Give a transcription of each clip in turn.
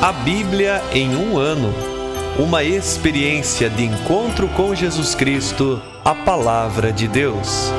A Bíblia em um ano. Uma experiência de encontro com Jesus Cristo, a Palavra de Deus.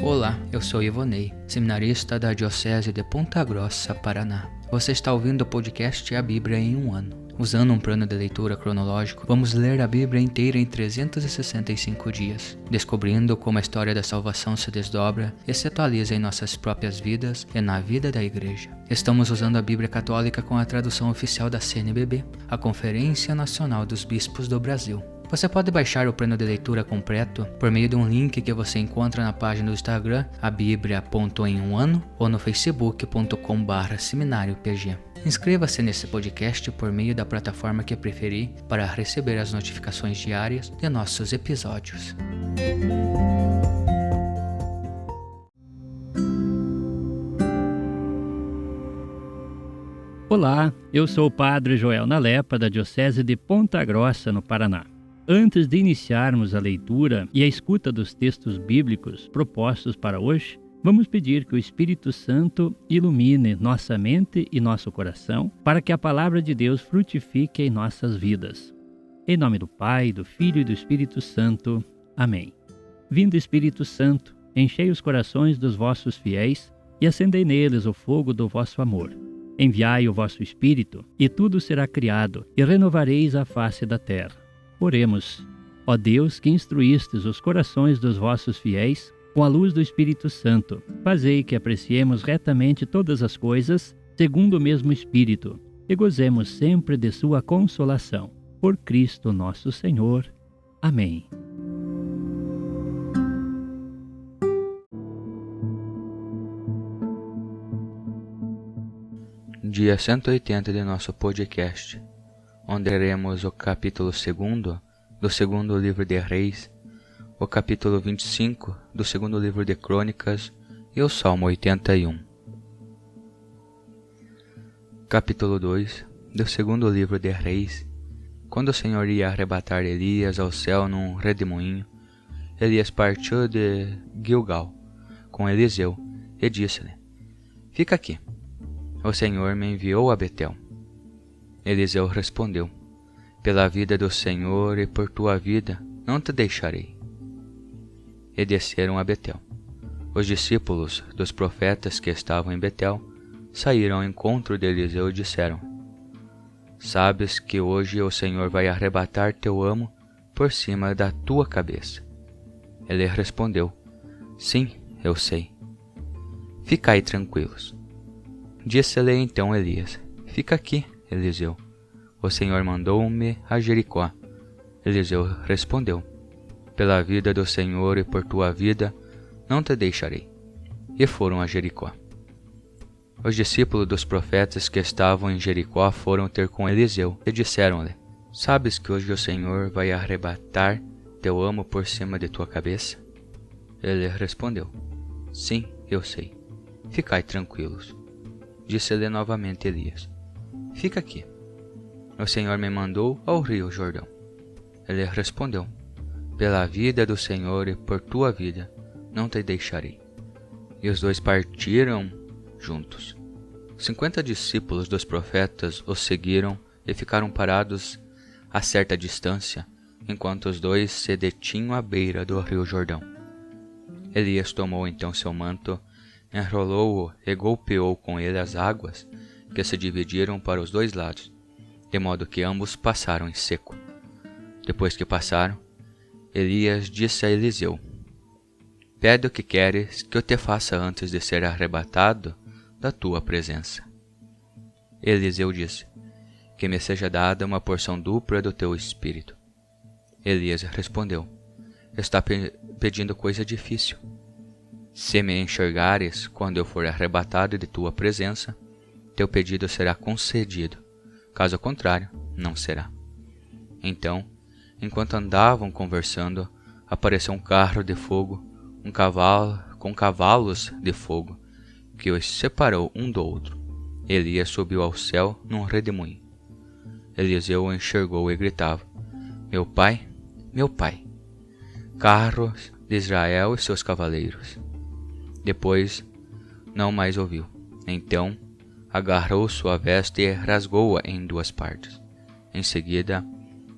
Olá, eu sou Ivonei, seminarista da Diocese de Ponta Grossa, Paraná. Você está ouvindo o podcast A Bíblia em um ano. Usando um plano de leitura cronológico, vamos ler a Bíblia inteira em 365 dias, descobrindo como a história da salvação se desdobra e se atualiza em nossas próprias vidas e na vida da Igreja. Estamos usando a Bíblia Católica com a tradução oficial da CNBB, a Conferência Nacional dos Bispos do Brasil. Você pode baixar o plano de leitura completo por meio de um link que você encontra na página do Instagram, abiblia.emuano, ou no facebook.com/seminariopg. Inscreva-se nesse podcast por meio da plataforma que preferir para receber as notificações diárias de nossos episódios. Olá, eu sou o Padre Joel Nalepa, da Diocese de Ponta Grossa, no Paraná. Antes de iniciarmos a leitura e a escuta dos textos bíblicos propostos para hoje, vamos pedir que o Espírito Santo ilumine nossa mente e nosso coração para que a palavra de Deus frutifique em nossas vidas. Em nome do Pai, do Filho e do Espírito Santo. Amém. Vindo Espírito Santo, enchei os corações dos vossos fiéis e acendei neles o fogo do vosso amor. Enviai o vosso Espírito, e tudo será criado, e renovareis a face da terra. Oremos. Ó Deus, que instruístes os corações dos vossos fiéis com a luz do Espírito Santo, fazei que apreciemos retamente todas as coisas, segundo o mesmo Espírito, e gozemos sempre de sua consolação. Por Cristo nosso Senhor. Amém. Dia 180 de nosso podcast, onde leremos o capítulo 2 do segundo livro de Reis, o capítulo 25 do segundo livro de Crônicas e o Salmo 81. Capítulo 2 do segundo livro de Reis. Quando o Senhor ia arrebatar Elias ao céu num redemoinho, Elias partiu de Gilgal com Eliseu e disse-lhe: Fica aqui, o Senhor me enviou a Betel. Eliseu respondeu: Pela vida do Senhor e por tua vida, não te deixarei. E desceram a Betel. Os discípulos dos profetas que estavam em Betel saíram ao encontro de Eliseu e disseram: Sabes que hoje o Senhor vai arrebatar teu amo por cima da tua cabeça. Ele respondeu: Sim, eu sei. Ficai tranquilos. Disse-lhe então Elias: Fica aqui, Eliseu. O Senhor mandou-me a Jericó. Eliseu respondeu: Pela vida do Senhor e por tua vida, não te deixarei. E foram a Jericó. Os discípulos dos profetas que estavam em Jericó foram ter com Eliseu e disseram-lhe: Sabes que hoje o Senhor vai arrebatar teu amo por cima de tua cabeça? Ele respondeu: Sim, eu sei. Ficai tranquilos. Disse-lhe novamente Elias: Fica aqui. O Senhor me mandou ao rio Jordão. Ele respondeu: Pela vida do Senhor e por tua vida, não te deixarei. E os dois partiram juntos. 50 discípulos dos profetas os seguiram e ficaram parados a certa distância, enquanto os dois se detinham à beira do rio Jordão. Elias tomou então seu manto, enrolou-o e golpeou com ele as águas, que se dividiram para os dois lados, de modo que ambos passaram em seco. Depois que passaram, Elias disse a Eliseu: Pede o que queres que eu te faça antes de ser arrebatado da tua presença. Eliseu disse: Que me seja dada uma porção dupla do teu espírito. Elias respondeu: Está pedindo coisa difícil. Se me enxergares quando eu for arrebatado de tua presença, teu pedido será concedido. Caso contrário, não será. Então, enquanto andavam conversando, apareceu um carro de fogo, com cavalos de fogo, que os separou um do outro. Elias subiu ao céu num redemoinho. Eliseu o enxergou e gritava: Meu pai, carros de Israel e seus cavaleiros. Depois não mais ouviu. Então agarrou sua veste e rasgou-a em 2 partes. Em seguida,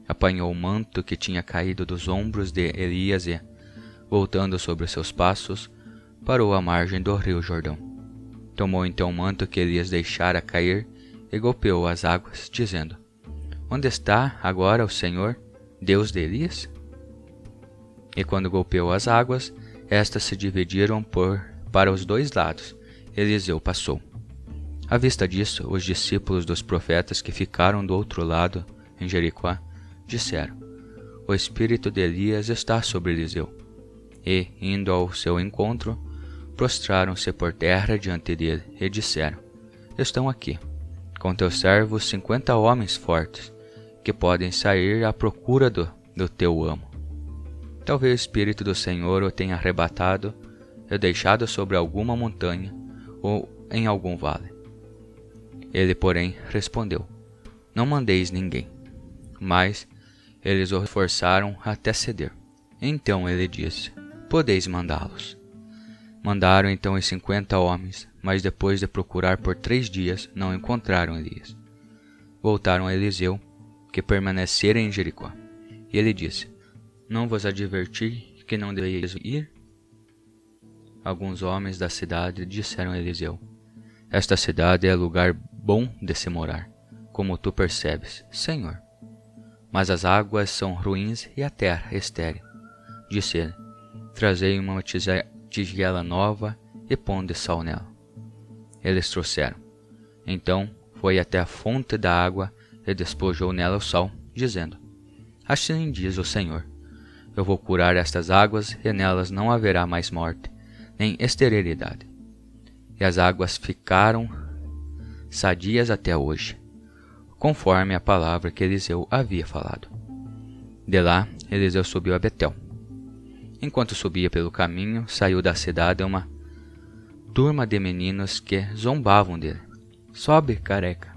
apanhou o manto que tinha caído dos ombros de Elias e, voltando sobre os seus passos, parou à margem do rio Jordão. Tomou então o manto que Elias deixara cair e golpeou as águas, dizendo: Onde está agora o Senhor, Deus de Elias? E quando golpeou as águas, estas se dividiram para os 2 lados. Eliseu passou. À vista disso, os discípulos dos profetas que ficaram do outro lado, em Jericó, disseram: O espírito de Elias está sobre Eliseu. E, indo ao seu encontro, prostraram-se por terra diante dele e disseram: Estão aqui, com teus servos 50 homens fortes, que podem sair à procura do teu amo. Talvez o Espírito do Senhor o tenha arrebatado e deixado sobre alguma montanha ou em algum vale. Ele, porém, respondeu: Não mandeis ninguém. Mas eles o forçaram até ceder. Então ele disse: Podeis mandá-los. Mandaram então os 50 homens, mas depois de procurar por 3 dias, não encontraram Elias. Voltaram a Eliseu, que permanecera em Jericó. E ele disse: Não vos adverti que não deveis ir? Alguns homens da cidade disseram a Eliseu: Esta cidade é lugar bom de se morar, como tu percebes, Senhor. Mas as águas são ruins e a terra estéril. Disse ele: Trazei uma tigela nova e ponde sal nela. Eles trouxeram. Então foi até a fonte da água e despojou nela o sal, dizendo: Assim diz o Senhor: Eu vou curar estas águas e nelas não haverá mais morte, nem esterilidade. E as águas ficaram sadias até hoje, conforme a palavra que Eliseu havia falado. De lá, Eliseu subiu a Betel. Enquanto subia pelo caminho, saiu da cidade uma turma de meninos que zombavam dele. Sobe, careca!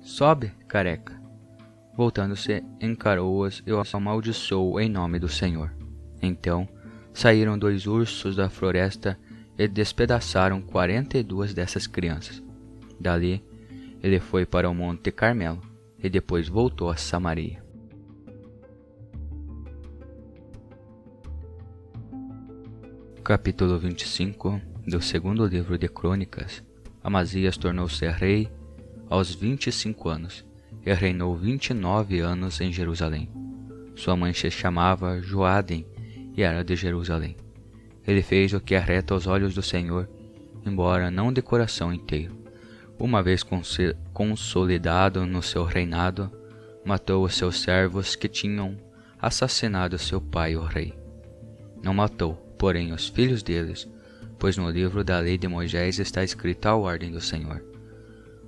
Sobe, careca! Voltando-se, encarou-as e os amaldiçoou em nome do Senhor. Então saíram 2 ursos da floresta e despedaçaram 42 dessas crianças. Dali, ele foi para o Monte Carmelo e depois voltou a Samaria. Capítulo 25 do 2º livro de Crônicas. Amazias tornou-se rei aos 25 anos e reinou 29 anos em Jerusalém. Sua mãe se chamava Joadem e era de Jerusalém. Ele fez o que é reto aos olhos do Senhor, embora não de coração inteiro. Uma vez consolidado no seu reinado, matou os seus servos que tinham assassinado seu pai, o rei. Não matou, porém, os filhos deles, pois no livro da lei de Moisés está escrita a ordem do Senhor: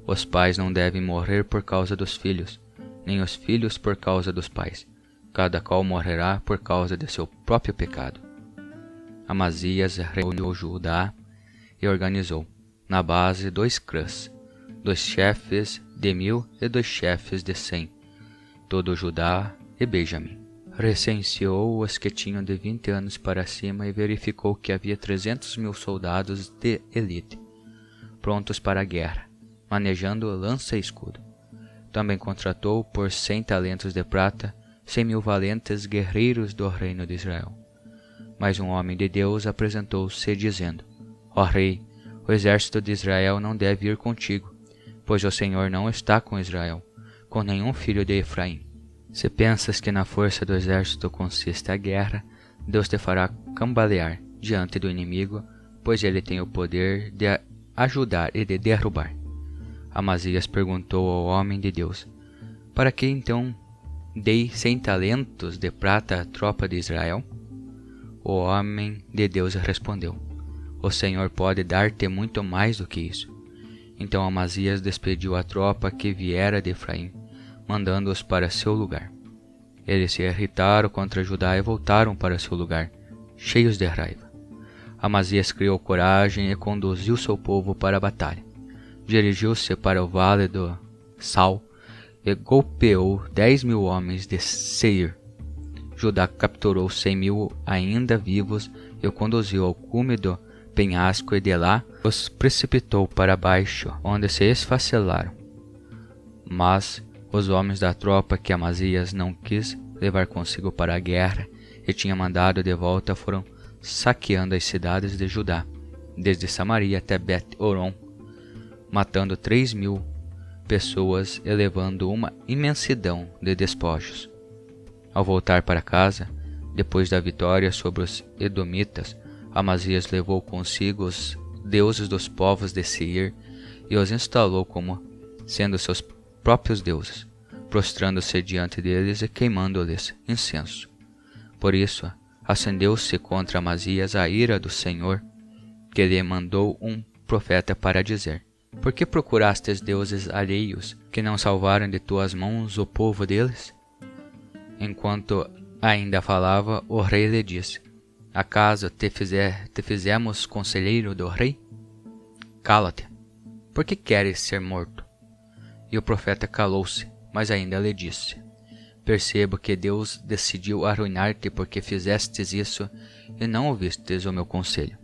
Os pais não devem morrer por causa dos filhos, nem os filhos por causa dos pais. Cada qual morrerá por causa de seu próprio pecado. Amazias reuniu Judá e organizou, na base, 2 clãs, 2 chefes de 1000 e 2 chefes de 100, todo Judá e Benjamim. Recenseou os que tinham de 20 anos para cima e verificou que havia 300.000 soldados de elite, prontos para a guerra, manejando lança e escudo. Também contratou por 100 talentos de prata 100.000 valentes guerreiros do reino de Israel. Mas um homem de Deus apresentou-se dizendo: Ó rei, o exército de Israel não deve ir contigo, pois o Senhor não está com Israel, com nenhum filho de Efraim. Se pensas que na força do exército consiste a guerra, Deus te fará cambalear diante do inimigo, pois ele tem o poder de ajudar e de derrubar. Amazias perguntou ao homem de Deus: Para que então dei 100 talentos de prata à tropa de Israel? O homem de Deus respondeu: O Senhor pode dar-te muito mais do que isso. Então Amazias despediu a tropa que viera de Efraim, mandando-os para seu lugar. Eles se irritaram contra Judá e voltaram para seu lugar, cheios de raiva. Amazias criou coragem e conduziu seu povo para a batalha. Dirigiu-se para o vale do Sal e golpeou 10.000 homens de Seir. Judá capturou 100.000 ainda vivos e o conduziu ao cume do penhasco e de lá os precipitou para baixo, onde se esfacelaram. Mas os homens da tropa que Amazias não quis levar consigo para a guerra e tinha mandado de volta foram saqueando as cidades de Judá, desde Samaria até Bet-Horon, matando 3.000 pessoas e levando uma imensidão de despojos. Ao voltar para casa, depois da vitória sobre os edomitas, Amazias levou consigo os deuses dos povos de Seir e os instalou como sendo seus próprios deuses, prostrando-se diante deles e queimando-lhes incenso. Por isso, acendeu-se contra Amazias a ira do Senhor, que lhe mandou um profeta para dizer: Por que procurastes deuses alheios que não salvaram de tuas mãos o povo deles? Enquanto ainda falava, o rei lhe disse: Acaso te fizemos conselheiro do rei? Cala-te, por que queres ser morto? E o profeta calou-se, mas ainda lhe disse: Percebo que Deus decidiu arruinar-te porque fizestes isso e não ouvistes o meu conselho.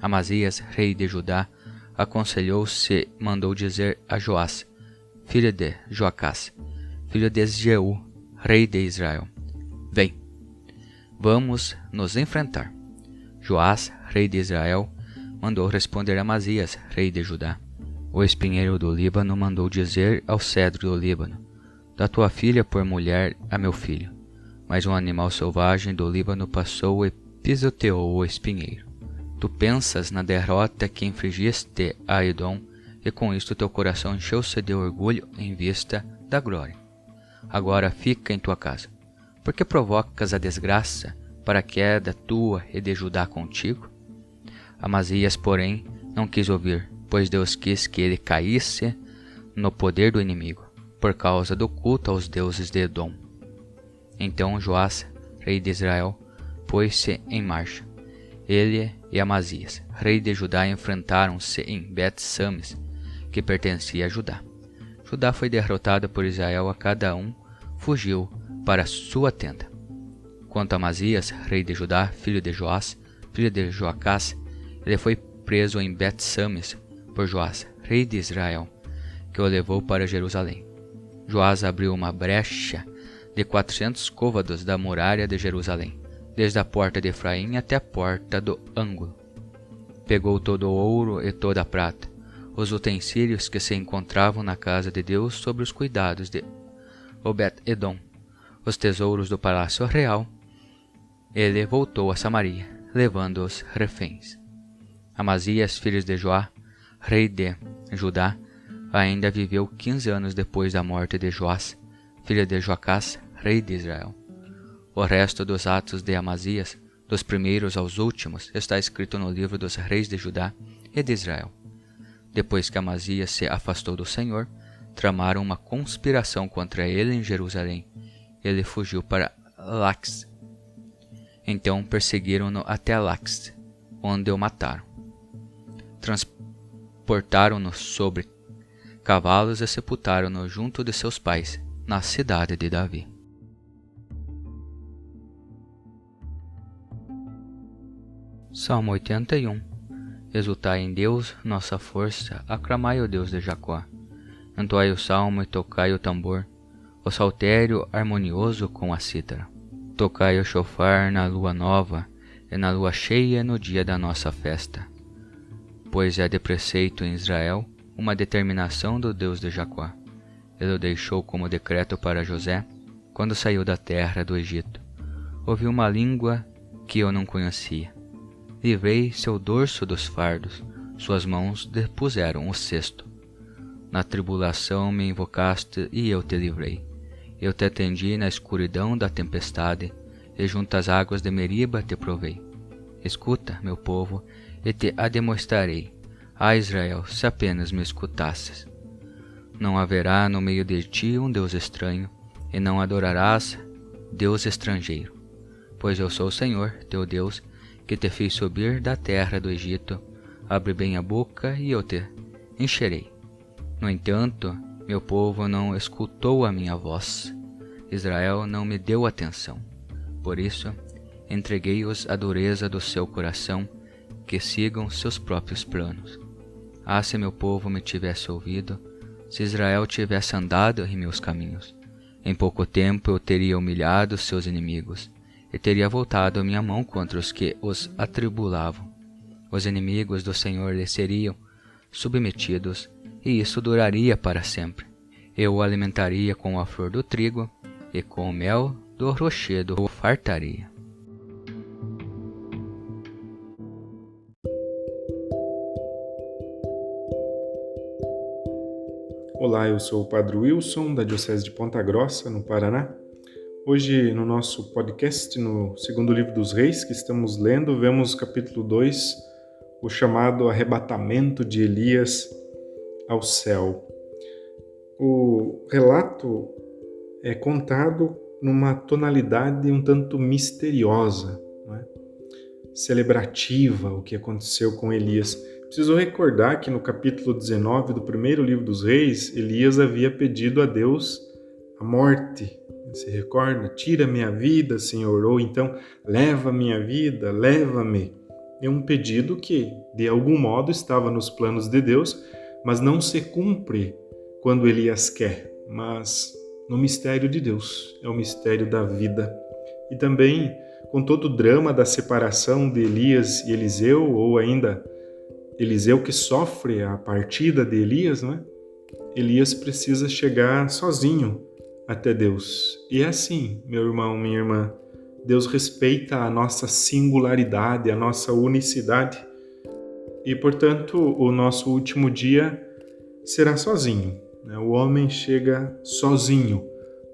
Amazias, rei de Judá, aconselhou-se e mandou dizer a Joás, filho de Joacás, filho de Jeú, rei de Israel: Vem, vamos nos enfrentar. Joás, rei de Israel, mandou responder a Amazias, rei de Judá: O espinheiro do Líbano mandou dizer ao cedro do Líbano: Dá tua filha por mulher a meu filho. Mas um animal selvagem do Líbano passou e pisoteou o espinheiro. Tu pensas na derrota que infligiste a Edom, e com isto teu coração encheu-se de orgulho em vista da glória. Agora fica em tua casa. Por que provocas a desgraça para a queda tua e de Judá contigo? Amazias, porém, não quis ouvir, pois Deus quis que ele caísse no poder do inimigo, por causa do culto aos deuses de Edom. Então Joás, rei de Israel, pôs-se em marcha. Ele e Amazias, rei de Judá, enfrentaram-se em Bet-Sames, que pertencia a Judá. Judá foi derrotado por Israel, a cada um fugiu para sua tenda. Quanto a Amazias, rei de Judá, filho de Joás, filho de Joacás, ele foi preso em Bet-Sames por Joás, rei de Israel, que o levou para Jerusalém. Joás abriu uma brecha de 400 côvados da muralha de Jerusalém, desde a porta de Efraim até a porta do ângulo. Pegou todo o ouro e toda a prata, os utensílios que se encontravam na casa de Deus sob os cuidados de Obed-Edom, os tesouros do palácio real. Ele voltou a Samaria, levando os reféns. Amazias, filho de Joá, rei de Judá, ainda viveu 15 anos depois da morte de Joás, filho de Joacás, rei de Israel. O resto dos atos de Amazias, dos primeiros aos últimos, está escrito no livro dos reis de Judá e de Israel. Depois que Amazias se afastou do Senhor, tramaram uma conspiração contra ele em Jerusalém. Ele fugiu para Laquis. Então perseguiram-no até Laquis, onde o mataram. Transportaram-no sobre cavalos e sepultaram-no junto de seus pais, na cidade de Davi. Salmo 81. Exultai em Deus, nossa força, aclamai o Deus de Jacó. Entoai o salmo e tocai o tambor, o saltério harmonioso com a cítara. Tocai o chofar na lua nova e na lua cheia no dia da nossa festa. Pois é de preceito em Israel uma determinação do Deus de Jacó. Ele o deixou como decreto para José, quando saiu da terra do Egito. Ouvi uma língua que eu não conhecia. Livrei seu dorso dos fardos, suas mãos depuseram o cesto. Na tribulação me invocaste e eu te livrei. Eu te atendi na escuridão da tempestade, e junto às águas de Meriba te provei. Escuta, meu povo, e te ademostrarei. Ah, Israel, se apenas me escutasses. Não haverá no meio de ti um Deus estranho, e não adorarás Deus estrangeiro. Pois eu sou o Senhor, teu Deus, que te fiz subir da terra do Egito. Abre bem a boca e eu te encherei. No entanto, meu povo não escutou a minha voz. Israel não me deu atenção. Por isso, entreguei-os à dureza do seu coração, que sigam seus próprios planos. Ah, se meu povo me tivesse ouvido, se Israel tivesse andado em meus caminhos, em pouco tempo eu teria humilhado seus inimigos, e teria voltado a minha mão contra os que os atribulavam. Os inimigos do Senhor lhe seriam submetidos, e isso duraria para sempre. Eu o alimentaria com a flor do trigo, e com o mel do rochedo o fartaria. Olá, eu sou o Padre Wilson, da Diocese de Ponta Grossa, no Paraná. Hoje, no nosso podcast, no segundo livro dos Reis, que estamos lendo, vemos capítulo 2, o chamado arrebatamento de Elias ao céu. O relato é contado numa tonalidade um tanto misteriosa, não é? Celebrativa, o que aconteceu com Elias. Preciso recordar que no capítulo 19 do primeiro livro dos Reis, Elias havia pedido a Deus a morte. Se recorda? Tira minha vida, Senhor, ou então leva minha vida, leva-me. É um pedido que, de algum modo, estava nos planos de Deus, mas não se cumpre quando Elias quer, mas no mistério de Deus, é o mistério da vida. E também, com todo o drama da separação de Elias e Eliseu, ou ainda Eliseu que sofre a partida de Elias, não é? Elias precisa chegar sozinho até Deus. E é assim, meu irmão, minha irmã, Deus respeita a nossa singularidade, a nossa unicidade. E, portanto, o nosso último dia será sozinho, né? O homem chega sozinho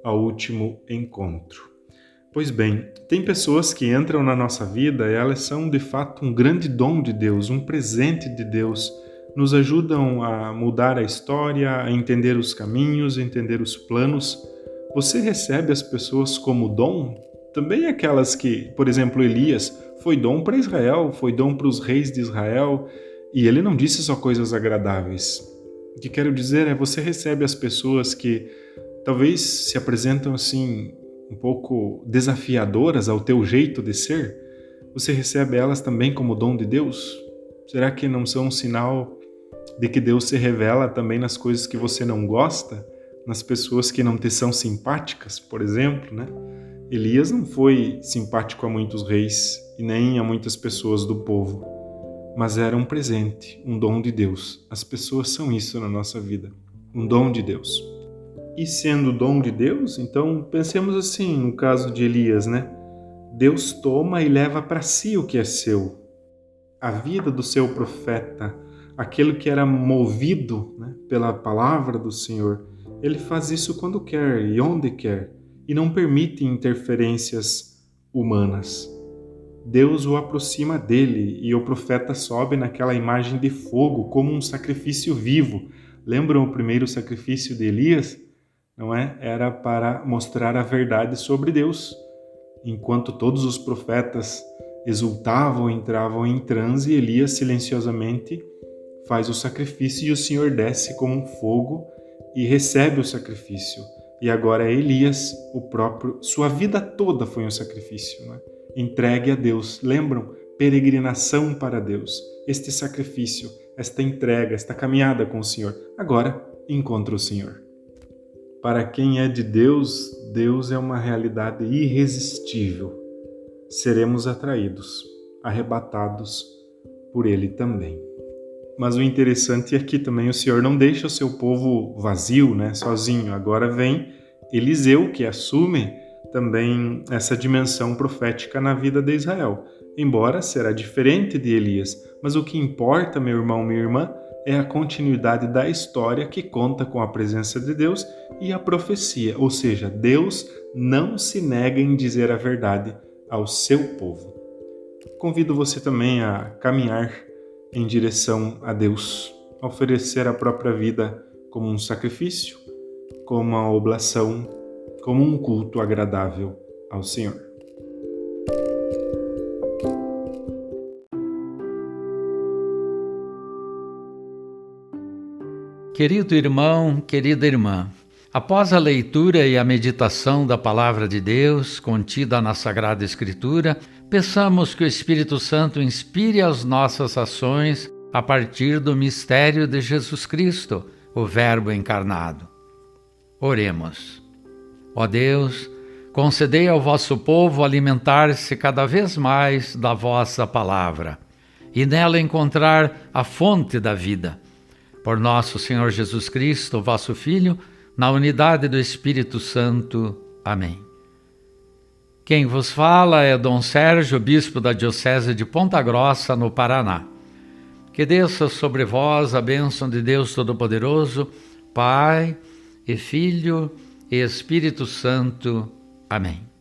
ao último encontro. Pois bem, tem pessoas que entram na nossa vida e elas são de fato um grande dom de Deus, um presente de Deus. Nos ajudam a mudar a história, a entender os caminhos, a entender os planos. Você recebe as pessoas como dom? Também aquelas que, por exemplo, Elias foi dom para Israel, foi dom para os reis de Israel, e ele não disse só coisas agradáveis. O que quero dizer é, você recebe as pessoas que talvez se apresentam assim um pouco desafiadoras ao teu jeito de ser, você recebe elas também como dom de Deus? Será que não são um sinal de que Deus se revela também nas coisas que você não gosta, nas pessoas que não te são simpáticas, por exemplo, né? Elias não foi simpático a muitos reis e nem a muitas pessoas do povo, mas era um presente, um dom de Deus. As pessoas são isso na nossa vida, um dom de Deus. E sendo dom de Deus, então pensemos assim, no caso de Elias, né? Deus toma e leva para si o que é seu. A vida do seu profeta, aquele que era movido, né, pela palavra do Senhor, ele faz isso quando quer e onde quer, e não permite interferências humanas. Deus o aproxima dele e o profeta sobe naquela imagem de fogo como um sacrifício vivo. Lembram o primeiro sacrifício de Elias? Não é? Era para mostrar a verdade sobre Deus. Enquanto todos os profetas exultavam, entravam em transe, Elias silenciosamente faz o sacrifício e o Senhor desce como um fogo e recebe o sacrifício. E agora Elias, sua vida toda foi um sacrifício, né? Entregue a Deus. Lembram? Peregrinação para Deus. Este sacrifício, esta entrega, esta caminhada com o Senhor. Agora encontra o Senhor. Para quem é de Deus, Deus é uma realidade irresistível. Seremos atraídos, arrebatados por Ele também. Mas o interessante é que também o Senhor não deixa o seu povo vazio, né, sozinho. Agora vem Eliseu, que assume também essa dimensão profética na vida de Israel. Embora será diferente de Elias, mas o que importa, meu irmão, minha irmã, é a continuidade da história que conta com a presença de Deus e a profecia, ou seja, Deus não se nega em dizer a verdade ao seu povo. Convido você também a caminhar em direção a Deus, a oferecer a própria vida como um sacrifício, como uma oblação, como um culto agradável ao Senhor. Querido irmão, querida irmã, Após a leitura e a meditação da Palavra de Deus contida na Sagrada Escritura, peçamos que o Espírito Santo inspire as nossas ações a partir do mistério de Jesus Cristo, o Verbo encarnado. Oremos. Ó Deus, concedei ao vosso povo alimentar-se cada vez mais da vossa palavra e nela encontrar a fonte da vida. Por nosso Senhor Jesus Cristo, vosso Filho, na unidade do Espírito Santo. Amém. Quem vos fala é Dom Sérgio, bispo da Diocese de Ponta Grossa, no Paraná. Que desça sobre vós a bênção de Deus Todo-Poderoso, Pai e Filho e Espírito Santo. Amém.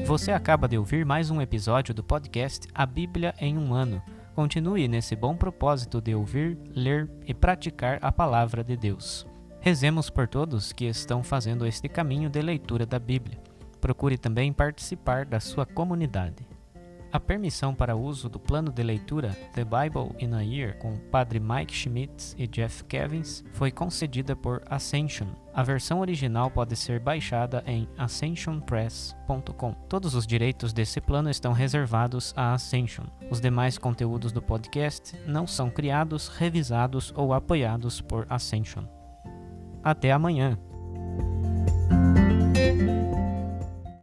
Você acaba de ouvir mais um episódio do podcast A Bíblia em um Ano. Continue nesse bom propósito de ouvir, ler e praticar a Palavra de Deus. Rezemos por todos que estão fazendo este caminho de leitura da Bíblia. Procure também participar da sua comunidade. A permissão para uso do plano de leitura The Bible in a Year com o Padre Mike Schmitz e Jeff Kevins foi concedida por Ascension. A versão original pode ser baixada em ascensionpress.com. Todos os direitos desse plano estão reservados à Ascension. Os demais conteúdos do podcast não são criados, revisados ou apoiados por Ascension. Até amanhã!